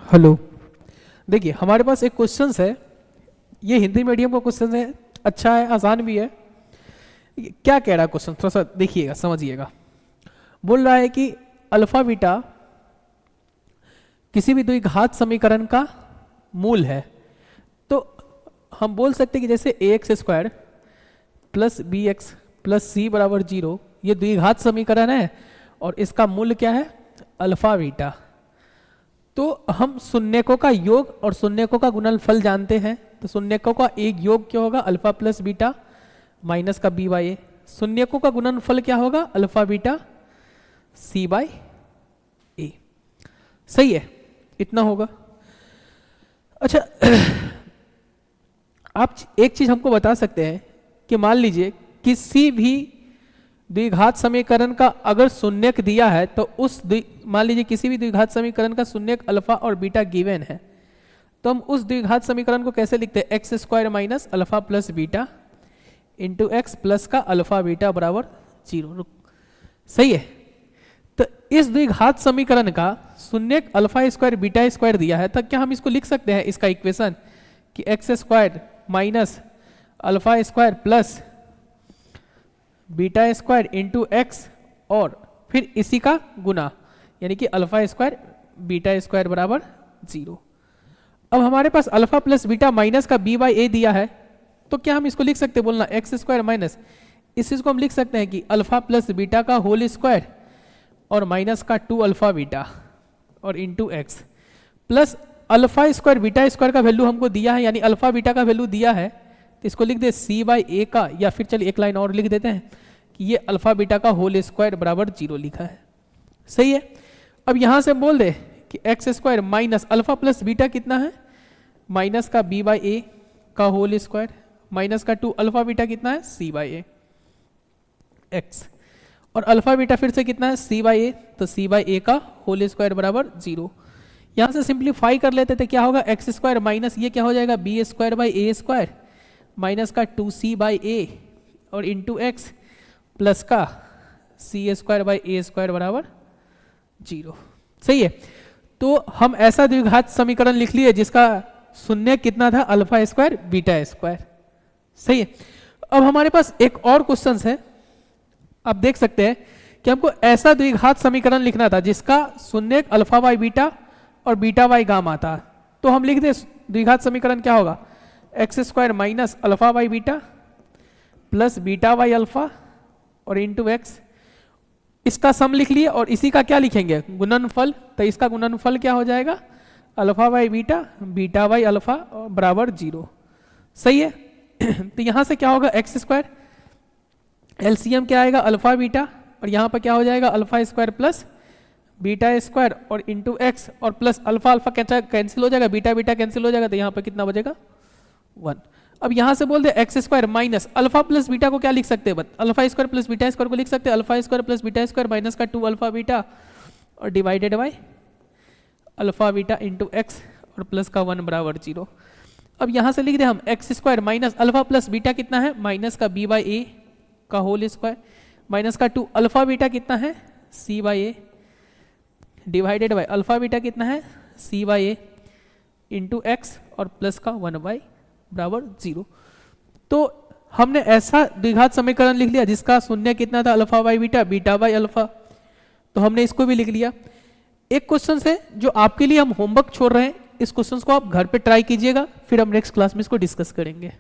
Hello. देखिए हमारे पास एक क्वेश्चन है, ये हिंदी मीडियम का क्वेश्चन है, अच्छा है, आसान भी है। क्या कह रहा है क्वेश्चन, थोड़ा सा देखिएगा, समझिएगा। बोल रहा है कि अल्फा बीटा किसी भी द्विघात समीकरण का मूल है। तो हम बोल सकते हैं कि जैसे A X square plus B X plus C बराबर 0, ये द्विघात समीकरण है और इसका मूल क्या है, अल्फा बीटा। तो हम शून्यकों का योग और शून्यकों का गुणनफल जानते हैं। तो शून्यकों का एक योग क्या होगा, अल्फा प्लस बीटा माइनस का बी बाई ए। शून्यकों का गुणनफल क्या होगा, अल्फा बीटा सी बाई ए। सही है, इतना होगा। अच्छा आप एक चीज हमको बता सकते हैं कि मान लीजिए किसी भी द्विघात समीकरण का अगर शून्यक दिया है तो उस मान लीजिए किसी भी द्विघात समीकरण का शून्यक अल्फा और बीटा गिवन है, तो हम उस द्विघात समीकरण को कैसे लिखते हैं, x square minus alpha plus beta into X plus का अल्फा बीटा बराबर 0। सही है। तो इस द्विघात समीकरण का शून्यक अल्फा स्क्वायर बीटा स्क्वायर दिया है, तो क्या हम इसको लिख सकते हैं, इसका इक्वेशन कि x square minus alpha square plus beta square into X और फिर इसी का गुना, यानी कि अल्फा स्क्वायर बीटा स्क्वायर बराबर 0। अब हमारे पास अल्फा प्लस बीटा माइनस का बी बाई ए दिया है, तो क्या हम इसको लिख सकते हैं, बोलना एक्स स्क्वायर माइनस, इस चीज को हम लिख सकते हैं कि अल्फा प्लस बीटा का होल स्क्वायर और माइनस का 2 अल्फा बीटा और into X plus alpha square beta square का वैल्यू हमको दिया है, यानी अल्फा बीटा का वैल्यू दिया है, तो इसको लिख दे सी बाई ए का, या फिर चलिए एक लाइन और लिख देते हैं कि ये अल्फा बीटा का होल स्क्वायर बराबर 0 लिखा है। सही है। अब यहां से बोल दे कि x square minus alpha plus beta कितना है, माइनस का बी बाई ए का होल स्क्वायर माइनस का 2 अल्फा बीटा कितना है, सी बाई ए एक्स, और अल्फा बीटा फिर से कितना है, सी बाई ए, तो सी बाई ए का होल स्क्वायर बराबर 0। यहां से सिंप्लीफाई कर लेते थे, क्या होगा, एक्स स्क्वायर माइनस ये क्या हो जाएगा, B square by A square minus का 2c बाई ए और इंटू एक्स प्लस का C square by A square बराबर 0। सही है। तो हम ऐसा द्विघात समीकरण लिख लिए जिसका शून्य कितना था, अल्फा स्क्वायर बीटा स्क्वायर। सही है। अब हमारे पास एक और क्वेश्चन है, आप देख सकते हैं कि हमको ऐसा द्विघात समीकरण लिखना था जिसका शून्य अल्फा बाई बीटा और बीटा बाई गामा था। तो हम लिख दे द्विघात समीकरण क्या होगा, x square minus alpha by beta plus beta by alpha और इंटू एक्स, इसका सम लिख लिए और इसी का क्या लिखेंगे, गुणनफल। तो इसका गुणनफल क्या हो जाएगा, alpha by beta beta by alpha बराबर 0। सही है। तो यहां से क्या होगा, एक्स स्क्वायर एलसीएम क्या आएगा, अल्फा बीटा, और यहां पर क्या हो जाएगा, alpha square plus beta square और इंटू एक्स और प्लस अल्फा अल्फा कैंसिल हो जाएगा, बीटा बीटा कैंसिल हो जाएगा, तो यहां पर कितना बचेगा, 1। अब यहां से बोल दे X square minus alpha plus beta को क्या लिख सकते हैं, alpha square plus beta square को लिख सकते हैं alpha square plus beta square minus का 2 अल्फा बीटा और divided by alpha beta into X और प्लस का 1 बराबर 0। अब यहां से लिख दे हम x square minus alpha plus beta कितना है, माइनस का बी बाई ए का होल स्क्वायर माइनस का 2 अल्फा बीटा कितना है, C by A divided by alpha beta कितना है, C by A into X और प्लस का 1 बाई बराबर 0। तो हमने ऐसा द्विघात समीकरण लिख लिया जिसका शून्य कितना था, alpha by beta beta by alpha, तो हमने इसको भी लिख लिया। एक क्वेश्चन है जो आपके लिए हम होमवर्क छोड़ रहे हैं, इस क्वेश्चन को आप घर पे ट्राई कीजिएगा, फिर हम नेक्स्ट क्लास में इसको डिस्कस करेंगे।